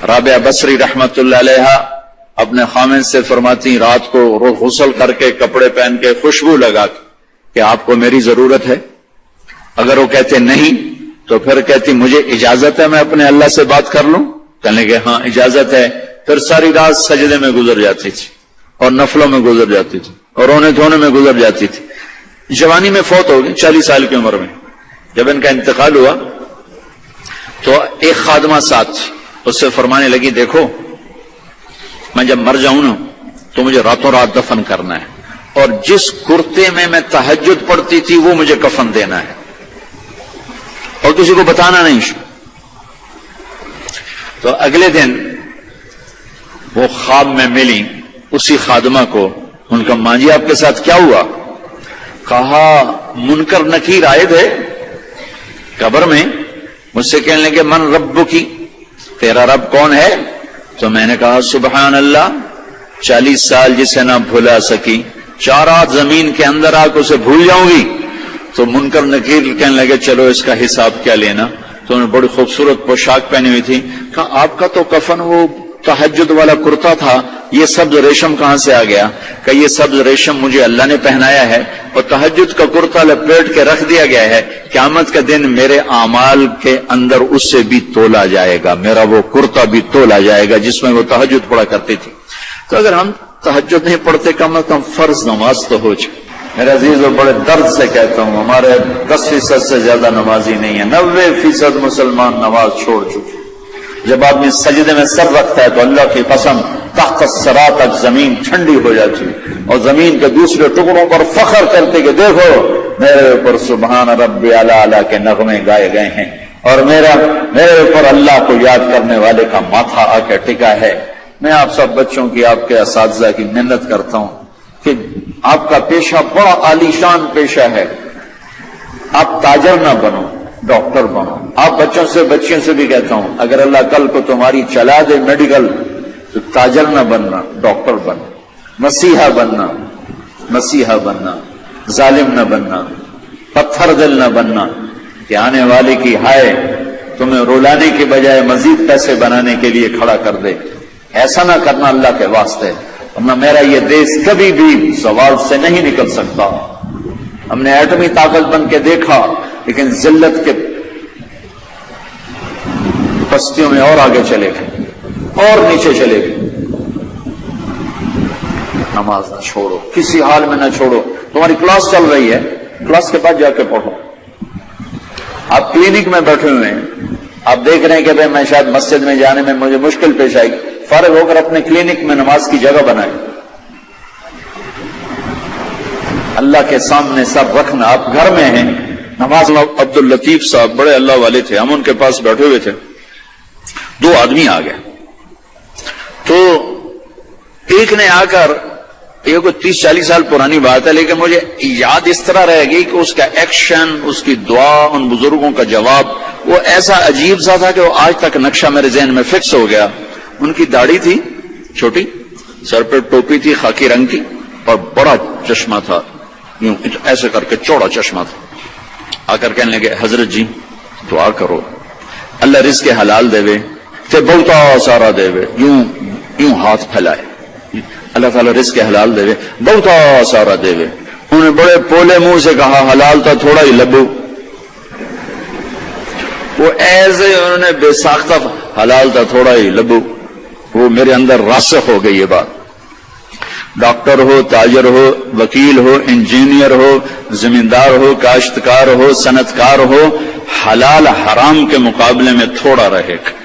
رابعہ بصری رحمت اللہ علیہا اپنے خامن سے فرماتی رات کو غسل کر کے کپڑے پہن کے خوشبو لگا کہ آپ کو میری ضرورت ہے. اگر وہ کہتے نہیں تو پھر کہتی مجھے اجازت ہے میں اپنے اللہ سے بات کر لوں؟ کہنے کہ ہاں اجازت ہے. پھر ساری رات سجدے میں گزر جاتی تھی اور نفلوں میں گزر جاتی تھی اور رونے دھونے میں گزر جاتی تھی. جوانی میں فوت ہو گئی 40 سال کی عمر میں. جب ان کا انتقال ہوا تو ایک خادمہ ساتھ تھی، اس سے فرمانے لگی دیکھو میں جب مر جاؤں نا تو مجھے راتوں رات دفن کرنا ہے اور جس کرتے میں تہجد پڑھتی تھی وہ مجھے کفن دینا ہے اور کسی کو بتانا نہیں. تو اگلے دن وہ خواب میں ملی اسی خادمہ کو. ان کا ماں جی آپ کے ساتھ کیا ہوا؟ کہا منکر نکیر آئے تھے قبر میں، مجھ سے کہنے لگے من رب کی، تیرا رب کون ہے؟ تو میں نے کہا سبحان اللہ، 40 سال جسے نہ بھلا سکی 4 رات زمین کے اندر آ کے اسے بھول جاؤں گی. تو منکر نکیر کہنے لگے چلو اس کا حساب کیا لینا. تو انہوں نے بڑی خوبصورت پوشاک پہنی ہوئی تھی. کہا آپ کا تو کفن وہ تہجد والا کرتا تھا، یہ سبز ریشم کہاں سے آ گیا؟ کہ یہ سبز ریشم مجھے اللہ نے پہنایا ہے اور تہجد کا کرتا لپیٹ کے رکھ دیا گیا ہے. قیامت کا دن میرے اعمال کے اندر اس سے بھی تولا جائے گا، میرا وہ کرتا بھی تولا جائے گا جس میں وہ تہجد پڑھا کرتی تھی. تو اگر ہم تہجد نہیں پڑھتے کم از کم فرض نماز تو ہو جائے. میرے عزیزوں بڑے درد سے کہتا ہوں ہمارے 10% سے زیادہ نمازی نہیں ہے، 90% مسلمان نماز چھوڑ چکے. جب آدمی سجدے میں سر رکھتا ہے تو اللہ کی قسم تحت الثری تک زمین ٹھنڈی ہو جاتی اور زمین کے دوسرے ٹکڑوں پر فخر کرتے کہ دیکھو میرے اوپر سبحان ربی اعلی کے نغمے گائے گئے ہیں اور میرے اوپر اللہ کو یاد کرنے والے کا ماتھا آ کے ٹکا ہے. میں آپ سب بچوں کی، آپ کے اساتذہ کی محنت کرتا ہوں کہ آپ کا پیشہ بڑا عالیشان پیشہ ہے. آپ تاجر نہ بنو، ڈاکٹر بنو. آپ بچوں سے بچیوں سے بھی کہتا ہوں اگر اللہ کل کو تمہاری چلا دے میڈیکل تو تاجر نہ بننا، ڈاکٹر بننا. مسیحا بننا، ظالم نہ بننا، پتھر دل نہ بننا کہ آنے والے کی ہائے تمہیں رولانے کے بجائے مزید پیسے بنانے کے لیے کھڑا کر دے. ایسا نہ کرنا اللہ کے واسطے. ورنہ میرا یہ دیش کبھی بھی زوال سے نہیں نکل سکتا. ہم نے ایٹمی طاقت بن کے دیکھا لیکن ذلت کے پستیوں میں اور آگے چلے گئے اور نیچے چلے گئے. نماز نہ چھوڑو، کسی حال میں نہ چھوڑو. تمہاری کلاس چل رہی ہے، کلاس کے بعد جا کے پڑھو. آپ کلینک میں بیٹھے ہوئے ہیں، آپ دیکھ رہے ہیں کہ بھائی میں شاید مسجد میں جانے میں مجھے مشکل پیش آئی، فارغ ہو کر اپنے کلینک میں نماز کی جگہ بنائیں. اللہ کے سامنے سب رکھنا. آپ گھر میں ہیں نماز. عبد اللطیف صاحب بڑے اللہ والے تھے، ہم ان کے پاس بیٹھے ہوئے تھے. 2 آدمی آ گئے تو ایک نے آ کر، یہ کوئی 30-40 سال پرانی بات ہے لیکن مجھے یاد اس طرح رہے گی کہ اس کا ایکشن، اس کی دعا، ان بزرگوں کا جواب وہ ایسا عجیب سا تھا کہ وہ آج تک نقشہ میرے ذہن میں فکس ہو گیا. ان کی داڑھی تھی چھوٹی، سر پہ ٹوپی تھی خاکی رنگ کی اور بڑا چشمہ تھا، یوں ایسے کر کے چوڑا چشمہ تھا. آ کر کہنے لگے حضرت جی دعا کرو اللہ رزق حلال دے تے بہتا سارا دے، یوں ہاتھ پھیلائے اللہ تعالیٰ رزق حلال دے بہتا سارا دے. انہوں نے بڑے پولے منہ سے کہا حلال تھا تھوڑا ہی لبو. وہ ایسے انہوں نے بے ساختہ حلال تھا تھوڑا ہی لبو. وہ میرے اندر راسخ ہو گئی یہ بات. ڈاکٹر ہو، تاجر ہو، وکیل ہو، انجینئر ہو، زمیندار ہو، کاشتکار ہو، صنعتکار ہو، حلال حرام کے مقابلے میں تھوڑا رہے گا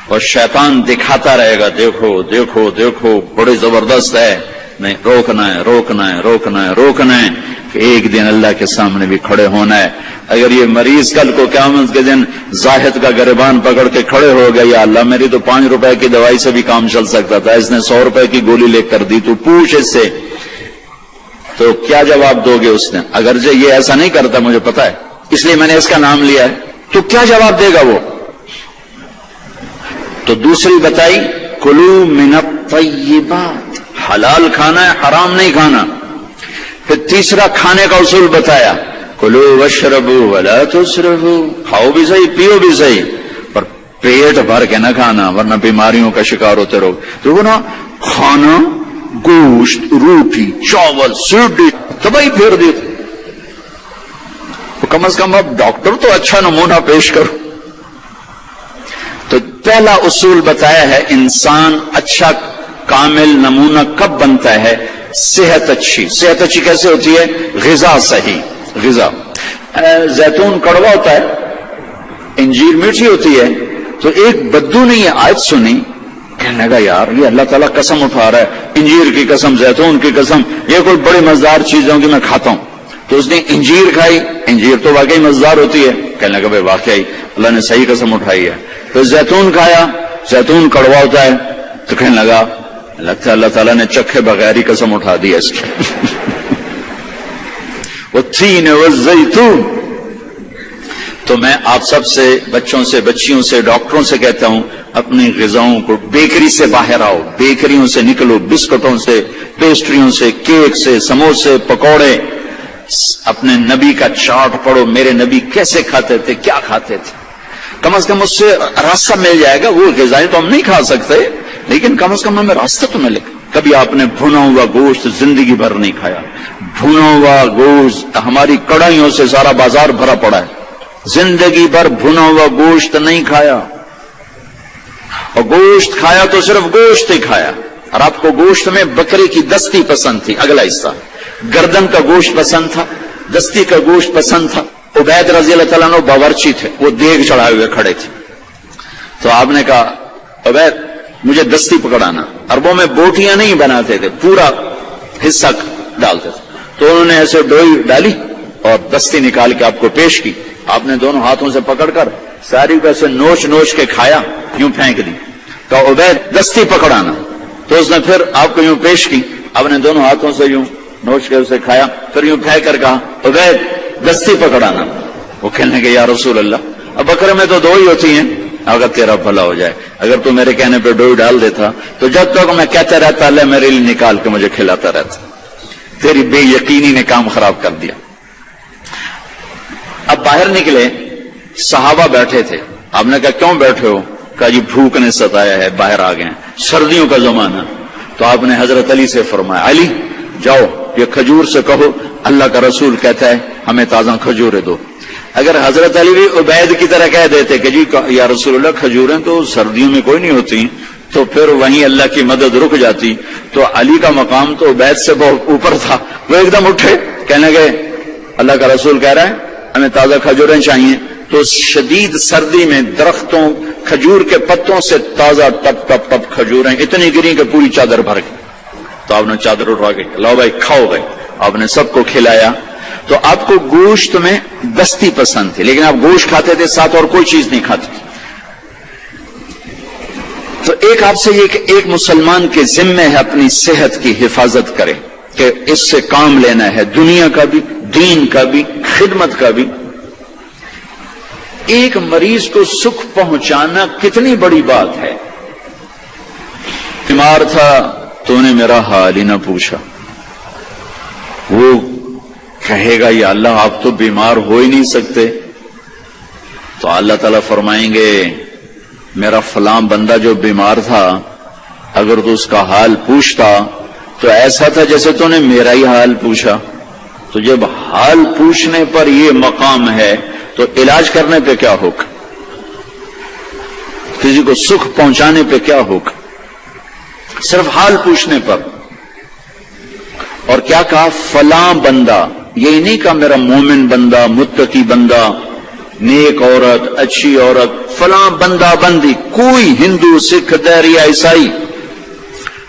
اور شیطان دکھاتا رہے گا دیکھو دیکھو دیکھو بڑے زبردست ہے. نہیں، روکنا ہے کہ ایک دن اللہ کے سامنے بھی کھڑے ہونا ہے. اگر یہ مریض کل کو قیامت کے دن زاہد کا گریبان پکڑ کے کھڑے ہو گیا یا اللہ میری تو 5 روپے کی دوائی سے بھی کام چل سکتا تھا، اس نے 100 روپے کی گولی لے کر دی، تو پوچھ اس سے، تو کیا جواب دو گے؟ اس نے اگرچہ یہ ایسا نہیں کرتا مجھے پتا ہے اس لیے میں نے اس کا نام لیا ہے، تو کیا جواب دے گا وہ؟ تو دوسری بتائی کلو من الطیبات، حلال کھانا ہے حرام نہیں کھانا. پھر تیسرا کھانے کا اصول بتایا کلو واشربوا ولا تسرفوا، کھاؤ بھی صحیح پیو بھی صحیح پر پیٹ بھر کے نہ کھانا ورنہ بیماریوں کا شکار ہوتے رہو. تو نا کھانا گوشت روٹی چاول سیڑھی تباہی پھیر دیتے. کم از کم اب ڈاکٹر تو اچھا نمونہ پیش کرو. تو پہلا اصول بتایا ہے انسان اچھا کامل نمونہ کب بنتا ہے؟ صحت اچھی. صحت اچھی کیسے ہوتی ہے؟ غذا صحیح. غذا زیتون کڑوا ہوتا ہے، انجیر میٹھی ہوتی ہے. تو ایک بدو نے یہ آیت سنی، کہنے لگا یار یہ اللہ تعالیٰ قسم اٹھا رہا ہے، انجیر کی قسم زیتون کی قسم، یہ کوئی بڑی مزدار چیز ہوگی میں کھاتا ہوں. تو اس نے انجیر کھائی، انجیر تو واقعی مزدار ہوتی ہے. کہنے لگا بھائی واقعی اللہ نے صحیح قسم اٹھائی ہے. پھر زیتون کھایا، زیتون کڑوا ہوتا ہے. تو کہنے لگا لگتا ہے اللہ تعالیٰ نے چکھے بغیر ہی قسم اٹھا دی ہے اس کی. والتین والزیتون. تو میں آپ سب سے، بچوں سے، بچیوں سے، ڈاکٹروں سے کہتا ہوں اپنی غذاؤں کو، بیکری سے باہر آؤ، بیکریوں سے نکلو، بسکٹوں سے، پیسٹریوں سے، کیک سے، سموسے، پکوڑے. اپنے نبی کا چارٹ پڑھو، میرے نبی کیسے کھاتے تھے، کیا کھاتے تھے. کم از کم اس سے راستہ مل جائے گا. وہ غذائیں تو ہم نہیں کھا سکتے لیکن کم از کم ہمیں راستہ تو ملے. کبھی آپ نے بھنا ہوا گوشت زندگی بھر نہیں کھایا. بھنا ہوا گوشت ہماری کڑھائیوں سے سارا بازار بھرا پڑا ہے. زندگی بھر بھنا ہوا گوشت نہیں کھایا، اور گوشت کھایا تو صرف گوشت ہی کھایا. اور آپ کو گوشت میں بکری کی دستی پسند تھی، اگلا حصہ گردن کا گوشت پسند تھا، دستی کا گوشت پسند تھا. عبید رضی اللہ تعالیٰ عنہ باورچی تھے، وہ دیگ چڑھائے ہوئے کھڑے تھے. تو آپ نے کہا عبید مجھے دستی پکڑانا. عربوں میں بوٹیاں نہیں بناتے تھے، پورا حصہ ڈالتے تھے. تو انہوں نے ایسے ڈوئی ڈالی اور دستی نکال کے آپ کو پیش کی. آپ نے دونوں ہاتھوں سے پکڑ کر ساری کو ایسے نوچ نوچ کے کھایا، یوں پھینک دی. کہا عبید دستی پکڑانا. تو اس نے پھر آپ کو یوں پیش کی، آپ نے دونوں ہاتھوں سے یوں نوچ کے اسے کھایا، پھر یوں پھینک کر کہا عبید دستی پکڑانا. وہ کہنے کے یا رسول اللہ اب بکرے میں تو دو ہی ہوتی ہیں. اگر تیرا بھلا ہو جائے، اگر تو میرے کہنے پہ ڈوئی ڈال دیتا تو جب تک میں کہتا رہتا اللہ میرے لیے نکال کے مجھے کھلاتا رہتا. تیری بے یقینی نے کام خراب کر دیا. اب باہر نکلے، صحابہ بیٹھے تھے. آپ نے کہا کیوں بیٹھے ہو؟ کہا جی بھوک نے ستایا ہے، باہر آ گئے ہیں، سردیوں کا زمانہ. تو آپ نے حضرت علی سے فرمایا علی جاؤ یہ کھجور سے کہو اللہ کا رسول کہتا ہے ہمیں تازہ کھجوریں دو. اگر حضرت علی بھی عبید کی طرح کہہ دیتے کہ جی یا رسول اللہ کھجوریں تو سردیوں میں کوئی نہیں ہوتی، تو پھر وہیں اللہ کی مدد رک جاتی. تو علی کا مقام تو عبید سے بہت اوپر تھا. وہ ایک دم اٹھے، کہنے لگے اللہ کا رسول کہہ رہا ہے ہمیں تازہ کھجوریں چاہیے. تو شدید سردی میں درختوں کھجور کے پتوں سے تازہ ٹپ ٹپ ٹپ کھجوریں اتنی گری کہ پوری چادر بھر گئی. تو آپ نے چادر اٹھا کے لاؤ بھائی کھاؤ بھائی. آپ نے سب کو کھلایا. تو آپ کو گوشت میں دستی پسند تھی لیکن آپ گوشت کھاتے تھے، ساتھ اور کوئی چیز نہیں کھاتے. تو ایک آپ سے یہ کہ ایک مسلمان کے ذمہ ہے اپنی صحت کی حفاظت کرے کہ اس سے کام لینا ہے، دنیا کا بھی، دین کا بھی، خدمت کا بھی. ایک مریض کو سکھ پہنچانا کتنی بڑی بات ہے. بیمار تھا تو نے میرا حال ہی نہ پوچھا. وہ کہے گا یا اللہ آپ تو بیمار ہو ہی نہیں سکتے. تو اللہ تعالیٰ فرمائیں گے میرا فلاں بندہ جو بیمار تھا اگر تو اس کا حال پوچھتا تو ایسا تھا جیسے تو نے میرا ہی حال پوچھا. تو جب حال پوچھنے پر یہ مقام ہے تو علاج کرنے پہ کیا ہوگا، کسی کو سکھ پہنچانے پہ کیا ہوگا، صرف حال پوچھنے پر. اور کیا کہا فلاں بندہ، یہی نہیں کہا میرا مومن بندہ، متقی بندہ، نیک عورت، اچھی عورت، فلاں بندہ بندی. کوئی ہندو، سکھ، دہری، عیسائی،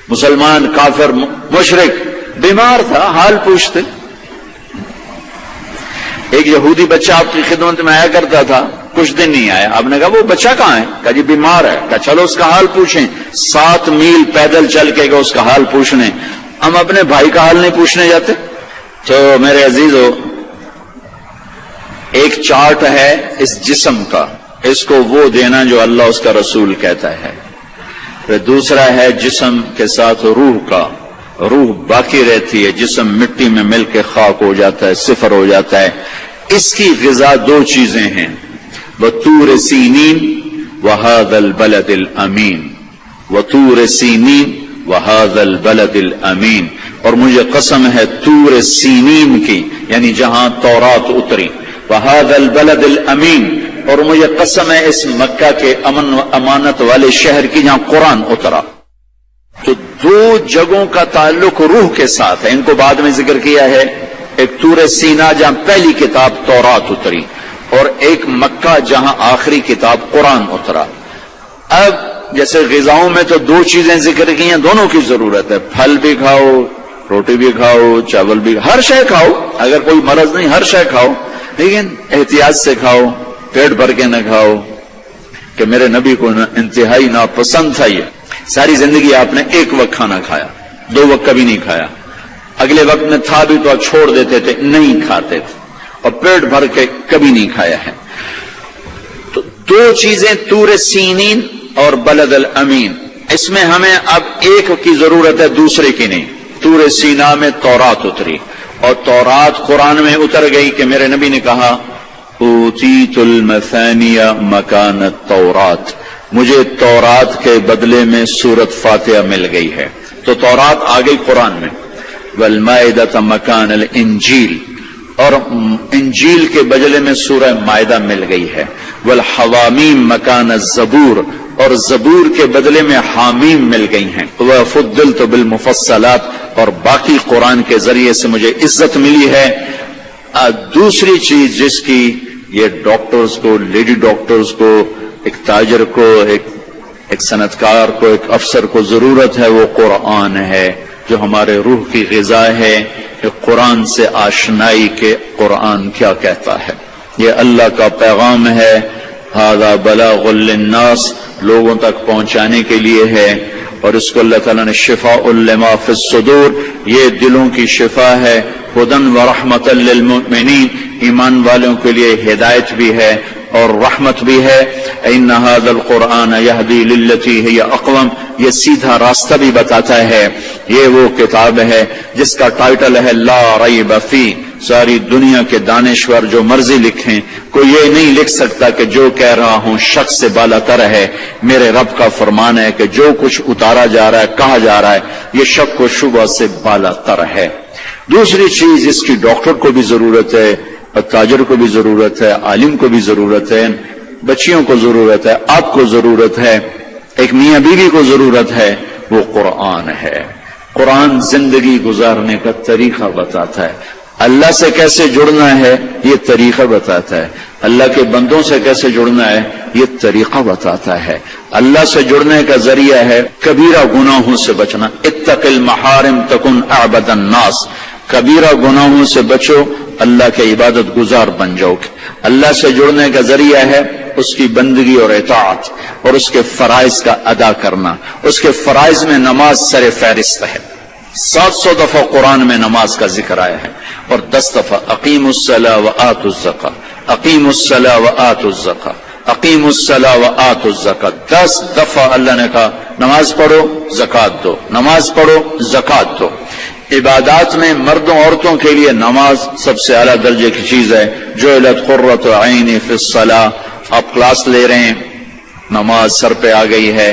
مسلمان، کافر، مشرک بیمار تھا حال پوچھتے. ایک یہودی بچہ آپ کی خدمت میں آیا کرتا تھا، کچھ دن نہیں آیا. آپ نے کہا وہ بچہ کہاں ہے؟ کہا جی بیمار ہے. کہا چلو اس کا حال پوچھیں. 7 میل پیدل چل کے گئے اس کا حال پوچھنے. ہم اپنے بھائی کا حال نہیں پوچھنے جاتے. تو میرے عزیزو ایک چارٹ ہے اس جسم کا، اس کو وہ دینا جو اللہ اس کا رسول کہتا ہے. پھر دوسرا ہے جسم کے ساتھ روح کا، روح باقی رہتی ہے، جسم مٹی میں مل کے خاک ہو جاتا ہے، صفر ہو جاتا ہے. اس کی غذا 2 چیزیں ہیں، بطور سینین وهذا البلد الامین وطور سینین وهذا البلد الامین، اور مجھے قسم ہے طور سینین کی، یعنی جہاں تورات اتری، وهذا البلد الامین، اور مجھے قسم ہے اس مکہ کے امن و امانت والے شہر کی جہاں قرآن اترا۔ تو دو جگہوں کا تعلق روح کے ساتھ ہے، ان کو بعد میں ذکر کیا ہے، ایک طور سینا جہاں پہلی کتاب تورات اتری، اور ایک مکہ جہاں آخری کتاب قرآن اترا۔ اب جیسے غذاؤں میں تو دو چیزیں ذکر کی ہیں، دونوں کی ضرورت ہے، پھل بھی کھاؤ، روٹی بھی کھاؤ، چاول بھی، ہر شے کھاؤ، اگر کوئی مرض نہیں ہر شے کھاؤ، لیکن احتیاط سے کھاؤ، پیٹ بھر کے نہ کھاؤ، کہ میرے نبی کو انتہائی ناپسند تھا یہ، ساری زندگی آپ نے ایک وقت کھانا کھایا، دو وقت کبھی نہیں کھایا، اگلے وقت میں تھا بھی تو چھوڑ دیتے تھے، نہیں کھاتے تھے، اور پیٹ بھر کے کبھی نہیں کھایا ہے۔ تو دو چیزیں طور سینین اور بلد الامین، اس میں ہمیں اب ایک کی ضرورت ہے، دوسرے کی نہیں۔ طور سینا میں تورات اتری، اور تورات قرآن میں اتر گئی کہ میرے نبی نے کہا اوتیت المثانی مکان التورات، مجھے تورات کے بدلے میں سورۃ فاتحہ مل گئی ہے، تو تورات آ گئی قرآن میں۔ والمائدۃ مکان الانجیل، اور انجیل کے بدلے میں سورہ مائدہ مل گئی ہے۔ والحوامیم مکان الزبور، اور زبور کے بدلے میں حامیم مل گئی ہیں۔ وفضلت بالمفصلات، اور باقی قرآن کے ذریعے سے مجھے عزت ملی ہے۔ دوسری چیز جس کی یہ ڈاکٹرز کو، لیڈی ڈاکٹرز کو، ایک تاجر کو، ایک صنعتکار کو، ایک افسر کو ضرورت ہے، وہ قرآن ہے، جو ہمارے روح کی غذا ہے، کہ قرآن سے آشنائی کے قرآن کیا کہتا ہے۔ یہ اللہ کا پیغام ہے، ھذا بلاغ للناس، لوگوں تک پہنچانے کے لیے ہے، اور اس کو اللہ تعالیٰ نے شفاء لما فی الصدور، یہ دلوں کی شفا ہے، ہدی ورحمۃ للمؤمنین، ایمان والوں کے لیے ہدایت بھی ہے اور رحمت بھی ہے۔ ان ھذا القرآن یہدی للتی ہی اقوم، یہ سیدھا راستہ بھی بتاتا ہے۔ یہ وہ کتاب ہے جس کا ٹائٹل ہے لا ریب فی، ساری دنیا کے دانشور جو مرضی لکھیں، کوئی یہ نہیں لکھ سکتا کہ جو کہہ رہا ہوں شخص سے بالا تر ہے۔ میرے رب کا فرمان ہے کہ جو کچھ اتارا جا رہا ہے، کہا جا رہا ہے، یہ شک و شبہ سے بالا تر ہے۔ دوسری چیز، اس کی ڈاکٹر کو بھی ضرورت ہے، اور تاجر کو بھی ضرورت ہے، عالم کو بھی ضرورت ہے، بچیوں کو ضرورت ہے، آپ کو ضرورت ہے، ایک میاں بیوی کو ضرورت ہے، وہ قرآن ہے۔ قرآن زندگی گزارنے کا طریقہ بتاتا ہے، اللہ سے کیسے جڑنا ہے یہ طریقہ بتاتا ہے، اللہ کے بندوں سے کیسے جڑنا ہے یہ طریقہ بتاتا ہے۔ اللہ سے جڑنے کا ذریعہ ہے کبیرہ گناہوں سے بچنا، اتق المحارم تکن اعبد الناس، کبیرہ گناہوں سے بچو، اللہ کے عبادت گزار بن جاؤ گے۔ اللہ سے جڑنے کا ذریعہ ہے اس کی بندگی اور اطاعت، اور اس کے فرائض کا ادا کرنا۔ اس کے فرائض میں نماز سر فہرست ہے، 700 دفعہ قرآن میں نماز کا ذکر آیا ہے، اور 10 دفعہ اقیموا الصلاۃ وآتوا الزکاۃ، اقیموا الصلاۃ وآتوا الزکاۃ، اقیموا الصلاۃ وآتوا الزکاۃ، 10 دفعہ اللہ نے کہا نماز پڑھو زکوٰۃ دو، نماز پڑھو زکوٰۃ دو۔ عبادات میں مردوں عورتوں کے لیے نماز سب سے اعلیٰ درجے کی چیز ہے۔ جعلت قرۃ عینی فی الصلاۃ، آپ کلاس لے رہے ہیں، نماز سر پہ آ گئی ہے،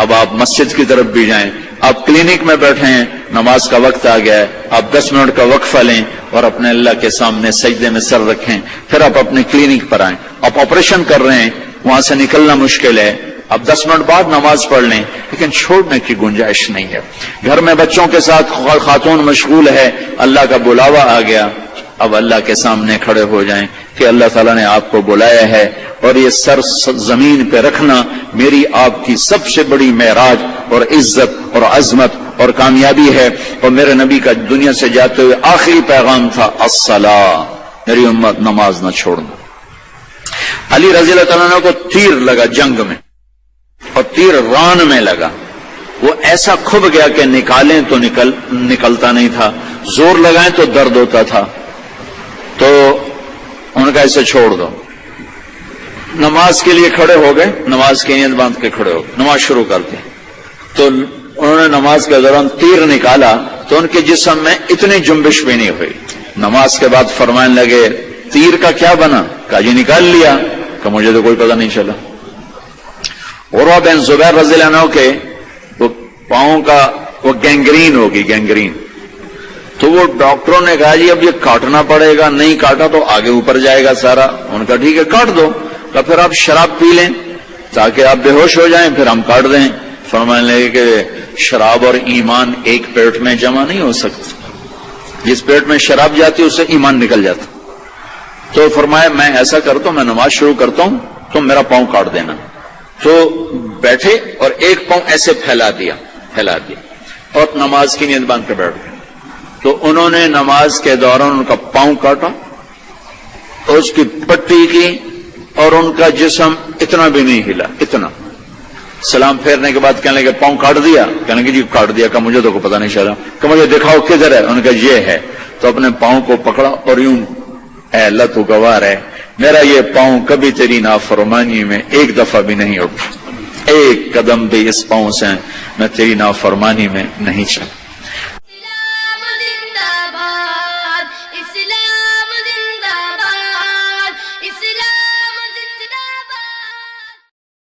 اب آپ مسجد کی طرف بھی جائیں، آپ کلینک میں بیٹھے ہیں، نماز کا وقت آ گیا ہے، آپ 10 منٹ کا وقفہ لیں اور اپنے اللہ کے سامنے سجدے میں سر رکھیں، پھر آپ اپنے کلینک پر آئیں۔ آپ آپریشن کر رہے ہیں، وہاں سے نکلنا مشکل ہے، اب 10 منٹ بعد نماز پڑھ لیں، لیکن چھوڑنے کی گنجائش نہیں ہے۔ گھر میں بچوں کے ساتھ خاتون مشغول ہے، اللہ کا بلاوا آ گیا، اب اللہ کے سامنے کھڑے ہو جائیں کہ اللہ تعالیٰ نے آپ کو بلایا ہے، اور یہ سر زمین پہ رکھنا میری آپ کی سب سے بڑی معراج اور عزت اور عظمت اور کامیابی ہے۔ اور میرے نبی کا دنیا سے جاتے ہوئے آخری پیغام تھا الصلاۃ، میری امت نماز نہ چھوڑنا۔ علی رضی اللہ تعالیٰ عنہ کو تیر لگا جنگ میں، اور تیر ران میں لگا، وہ ایسا کھب گیا کہ نکالیں تو نکلتا نہیں تھا، زور لگائیں تو درد ہوتا تھا، تو ان کا اسے چھوڑ دو۔ نماز کے لیے کھڑے ہو گئے، نماز کی نیت باندھ کے کھڑے ہو گئے، نماز شروع کر دی، تو انہوں نے نماز کے دوران تیر نکالا تو ان کے جسم میں اتنی جنبش بھی نہیں ہوئی۔ نماز کے بعد فرمانے لگے تیر کا کیا بنا؟ کہا جی نکال لیا، کہ مجھے تو کوئی پتہ نہیں چلا۔ عروہ بن زبیر رضی اللہ عنہ کے وہ پاؤں کا وہ گینگرین ہوگی، گینگرین. تو وہ ڈاکٹروں نے کہا جی اب یہ کاٹنا پڑے گا، نہیں کاٹا تو آگے اوپر جائے گا سارا. ان کا ٹھیک ہے کاٹ دو. تو پھر آپ شراب پی لیں تاکہ آپ بے ہوش ہو جائیں، پھر ہم کاٹ دیں. فرمانے لگے کہ شراب اور ایمان ایک پیٹ میں جمع نہیں ہو سکتے. جس پیٹ میں شراب جاتی اس سے ایمان نکل جاتا. تو فرمایا میں ایسا کرتا ہوں، میں نماز شروع کرتا ہوں تم میرا پاؤں کاٹ دینا. تو بیٹھے اور ایک پاؤں ایسے پھیلا دیا اور نماز کی نیت باندھ کے بیٹھ گئے. تو انہوں نے نماز کے دوران ان کا پاؤں کاٹا، اس کی پٹی کی، اور ان کا جسم اتنا بھی نہیں ہلا، اتنا. سلام پھیرنے کے بعد کہنے لگے پاؤں کاٹ دیا؟ کہنے لگے جی کاٹ دیا. کہ مجھے تو پتا نہیں چلا. کہ مجھے دکھاؤ کدھر ہے؟ انہوں نے کہا یہ ہے. تو اپنے پاؤں کو پکڑا اور یوں، اے اللہ تو گواہ ہے میرا یہ پاؤں کبھی تیری نافرمانی میں ایک دفعہ بھی نہیں اٹھا، ایک قدم بھی اس پاؤں سے میں تیری نافرمانی میں نہیں چلا.